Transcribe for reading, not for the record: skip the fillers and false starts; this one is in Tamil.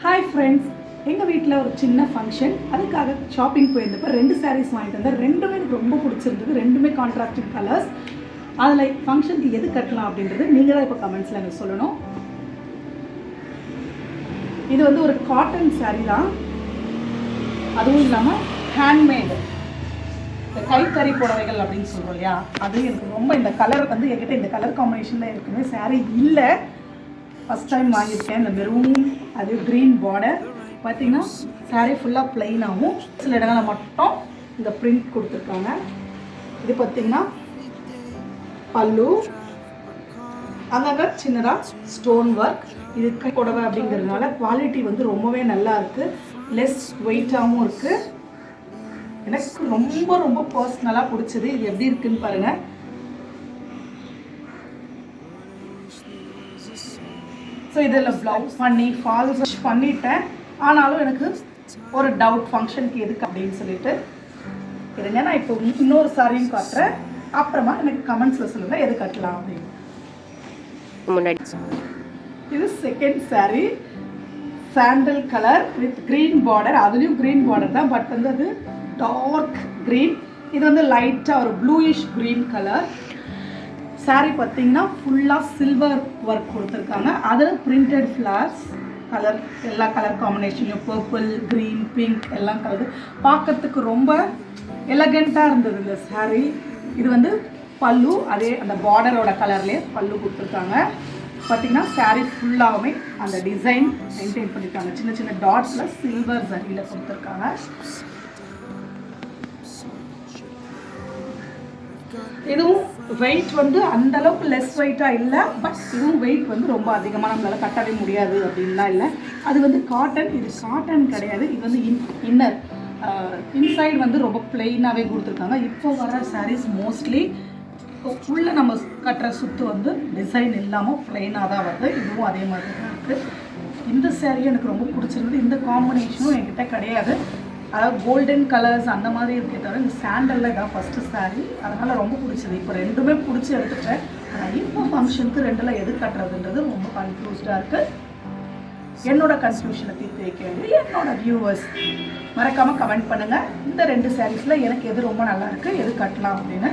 ஹாய் ஃப்ரெண்ட்ஸ், எங்கள் வீட்டில் ஒரு சின்ன ஃபங்க்ஷன். அதுக்காக ஷாப்பிங் போயிருந்தப்போ 2 சாரீஸ் வாங்கிட்டு வந்தேன். ரெண்டுமே எனக்கு ரொம்ப பிடிச்சிருந்தது. ரெண்டுமே கான்ட்ராஸ்டிங் கலர்ஸ். அதில் ஃபங்க்ஷனுக்கு எது கட்டலாம் அப்படின்றது நீங்கள் தான் இப்போ கமெண்ட்ஸில் எனக்கு சொல்லணும். இது வந்து ஒரு காட்டன் சாரீ தான், அதுவும் இல்லாமல் ஹேண்ட்மேடு, இந்த கைத்தறி புடவைகள் அப்படின்னு சொல்கிறோம் இல்லையா, அது எனக்கு ரொம்ப இந்த கலர் வந்து என்கிட்ட இந்த கலர் காம்பினேஷனில் இருக்குமே சாரீ இல்லை. ஃபஸ்ட் டைம் வாங்கியிருக்கேன். இந்த மெரூன் அது க்ரீன் பார்டர் பார்த்திங்கன்னா சாரீ ஃபுல்லாக ப்ளைனாகவும் சில இடங்களில் மட்டும் இந்த பிரிண்ட் கொடுத்துருக்காங்க. இது பார்த்திங்கன்னா பல்லு, அங்கங்கே சின்னதாக ஸ்டோன் ஒர்க். இது புடவை அப்படிங்கிறதுனால குவாலிட்டி வந்து ரொம்பவே நல்லா இருக்குது. லெஸ் வெயிட்டாகவும் இருக்குது. எனக்கு ரொம்ப ரொம்ப பர்சனலாக பிடிச்சது. இது எப்படி இருக்குன்னு பாருங்கள். ஸோ இதில் ப்ளவுஸ் பண்ணி ஃபால்ஸ் பண்ணிட்டேன். ஆனாலும் எனக்கு ஒரு டவுட், ஃபங்க்ஷனுக்கு எதுக்கு அப்படின்னு சொல்லிட்டு இருங்க. நான் இப்போ இன்னொரு சாரியும் காட்டுறேன். அப்புறமா எனக்கு கமெண்ட்ஸில் சொல்லுங்கள் எது கட்டலாம் அப்படின்னு. முன்னாடி இது second sari, sandal colour with green border. அதுலேயும் க்ரீன் பார்டர் தான், பட் வந்து அது டார்க் க்ரீன். இது வந்து லைட்டாக ஒரு ப்ளூயிஷ் க்ரீன் கலர். சாரீ பார்த்தீங்கன்னா ஃபுல்லாக சில்வர் ஒர்க் கொடுத்துருக்காங்க. அதில் பிரிண்டட் ஃப்ளவர்ஸ் கலர், எல்லா கலர் காம்பினேஷன்லையும் பர்பிள், க்ரீன், பிங்க் எல்லாம் கலர் பார்க்கறதுக்கு ரொம்ப எலகண்ட்டாக இருந்தது இந்த சாரீ. இது வந்து பல்லு, அதே அந்த பார்டரோட கலர்லேயே பல்லு கொடுத்துருக்காங்க. பார்த்திங்கன்னா சாரீ ஃபுல்லாகவுமே அந்த டிசைன் மெயின்டைன் பண்ணியிருக்காங்க. சின்ன சின்ன டாட்ஸில் சில்வர் சரியில் கொடுத்துருக்காங்க. இதுவும் வெயிட் வந்து அந்த அளவுக்கு லெஸ் வெயிட்டாக இல்லை, பட் இதுவும் வெயிட் வந்து ரொம்ப அதிகமாக நம்மளால் கட்டவே முடியாது அப்படின்லாம் இல்லை. அது வந்து காட்டன், இது காட்டன் கிடையாது. இது வந்து இன்னர் இன்சைட் வந்து ரொம்ப பிளெயினாகவே கொடுத்துருக்காங்க. இப்போ வர சாரீஸ் மோஸ்ட்லி உள்ளே நம்ம கட்டுற சுற்று வந்து டிசைன் இல்லாமல் பிளெயினாக தான் வருது. இதுவும் அதே மாதிரி தான் இருக்குது. இந்த சாரீ எனக்கு ரொம்ப பிடிச்சிருந்தது. இந்த காம்பினேஷனும் என்கிட்ட கிடையாது. அதாவது கோல்டன் கலர்ஸ் அந்த மாதிரி இருக்கே தவிர இந்த சாண்டலில் இதான் ஃபஸ்ட்டு சாரீ. அதனால் ரொம்ப பிடிச்சது. இப்போ ரெண்டுமே பிடிச்சி எடுத்துட்டேன். ஆனால் இப்போ ஃபங்க்ஷனுக்கு ரெண்டில் எது கட்டுறதுன்றது ரொம்ப கன்ஃபியூஸ்டாக இருக்குது. என்னோட கன்ஃபியூஷனை தீர்த்து வைக்க வேண்டிய என்னோட வியூவர்ஸ் மறக்காமல் கமெண்ட் பண்ணுங்கள். இந்த 2 சாரீஸில் எனக்கு எது ரொம்ப நல்லாயிருக்கு, எது கட்டலாம் அப்படின்னு.